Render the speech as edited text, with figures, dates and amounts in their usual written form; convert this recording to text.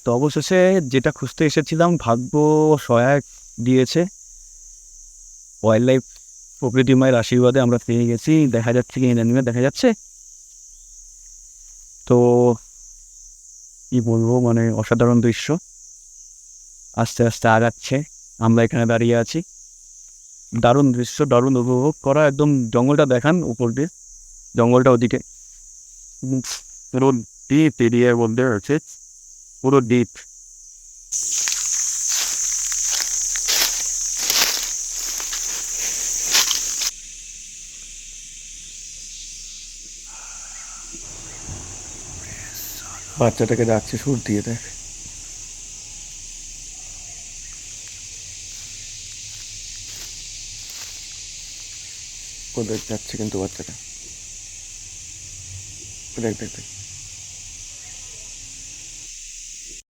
তো অবশেষে যেটা খুঁজতে এসেছিলাম ভাগ্য সহায় দিয়েছে। ওয়াইল্ড লাইফ প্রকৃতি মায়ের আশীর্বাদে আমরা পেয়ে গেছি। দেখা যাচ্ছে কি জানি না, দেখা যাচ্ছে। তো কি বলবো, মানে অসাধারণ দৃশ্য। আস্তে আস্তে আগাচ্ছে, আমরা এখানে দাঁড়িয়ে আছি। দারুণ দৃশ্য, দারুণ উপভোগ করা। একদম জঙ্গলটা দেখান উপর দিয়ে, জঙ্গলটা ওদিকে পুরো ডিপ এরিয়ার মধ্যে আছে, পুরো ডিপ। বাচ্চাটাকে যাচ্ছে সুর দিয়ে, দেখ কোথায় যাচ্ছে কিন্তু বাচ্চাটা, দেখ দেখ দেখ।